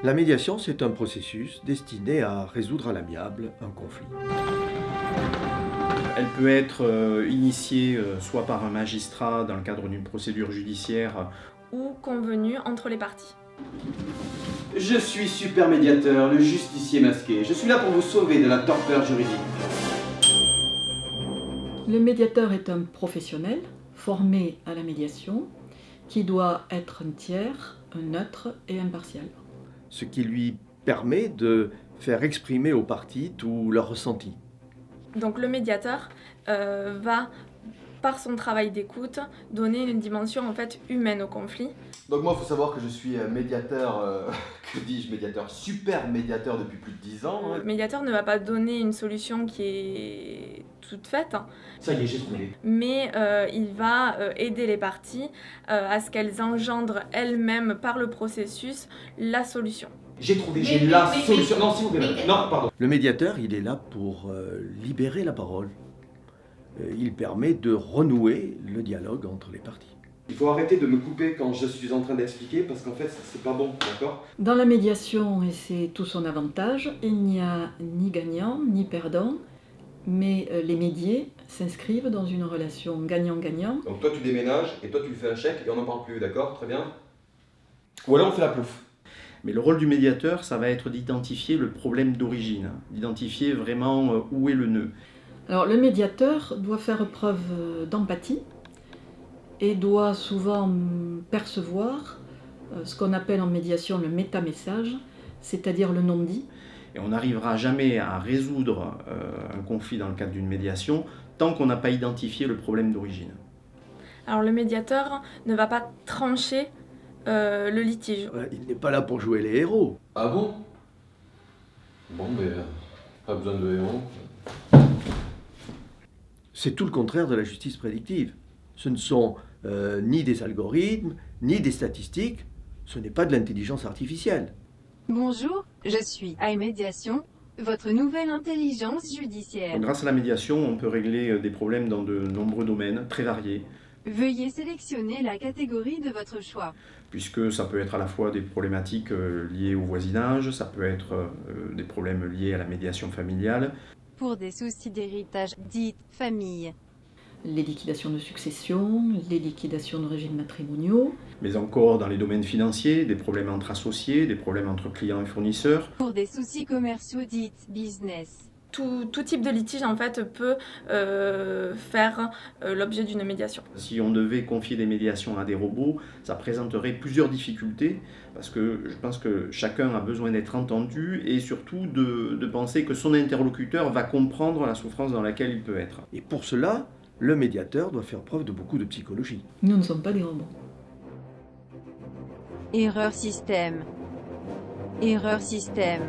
La médiation, c'est un processus destiné à résoudre à l'amiable un conflit. Elle peut être initiée soit par un magistrat dans le cadre d'une procédure judiciaire. Ou convenue entre les parties. Je suis super médiateur, le justicier masqué. Je suis là pour vous sauver de la torpeur juridique. Le médiateur est un professionnel formé à la médiation qui doit être un tiers, un neutre et impartial. Ce qui lui permet de faire exprimer aux parties tout leur ressenti. Donc le médiateur va, par son travail d'écoute, donner une dimension en fait humaine au conflit. Donc moi, il faut savoir que je suis médiateur, que dis-je, médiateur, super médiateur depuis plus de 10 ans. Le médiateur ne va pas donner une solution qui est toute faite, Ça y est, j'ai trouvé. mais il va aider les parties à ce qu'elles engendrent elles-mêmes par le processus la solution. J'ai trouvé, j'ai la solution. Non, s'il vous plaît. Non, pardon. Le médiateur, il est là pour libérer la parole. Il permet de renouer le dialogue entre les parties. Il faut arrêter de me couper quand je suis en train d'expliquer parce qu'en fait, c'est pas bon, d'accord? Dans la médiation, et c'est tout son avantage, il n'y a ni gagnant ni perdant, mais les médiés s'inscrivent dans une relation gagnant-gagnant. Donc toi, tu déménages et toi, tu lui fais un chèque et on n'en parle plus, d'accord? Très bien? Ou alors on fait la plouffe. Mais le rôle du médiateur, ça va être d'identifier le problème d'origine, d'identifier vraiment où est le nœud. Alors le médiateur doit faire preuve d'empathie et doit souvent percevoir ce qu'on appelle en médiation le métamessage, c'est-à-dire le non-dit. Et on n'arrivera jamais à résoudre un conflit dans le cadre d'une médiation tant qu'on n'a pas identifié le problème d'origine. Alors le médiateur ne va pas trancher le litige. Il n'est pas là pour jouer les héros. Ah bon? Bon, mais pas besoin de héros. C'est tout le contraire de la justice prédictive. Ce ne sont ni des algorithmes, ni des statistiques, ce n'est pas de l'intelligence artificielle. Bonjour, je suis iMédiation, votre nouvelle intelligence judiciaire. Donc, grâce à la médiation, on peut régler des problèmes dans de nombreux domaines très variés, Veuillez sélectionner la catégorie de votre choix. puisque ça peut être à la fois des problématiques liées au voisinage, ça peut être des problèmes liés à la médiation familiale. Pour des soucis d'héritage, dites famille. Les liquidations de succession, les liquidations de régimes matrimoniaux. Mais encore dans les domaines financiers, des problèmes entre associés, des problèmes entre clients et fournisseurs. Pour des soucis commerciaux, dites business. Tout type de litige en fait peut faire l'objet d'une médiation. Si on devait confier des médiations à des robots, ça présenterait plusieurs difficultés, parce que je pense que chacun a besoin d'être entendu et surtout de penser que son interlocuteur va comprendre la souffrance dans laquelle il peut être. Et pour cela, le médiateur doit faire preuve de beaucoup de psychologie. Nous ne sommes pas des robots. Erreur système. Erreur système.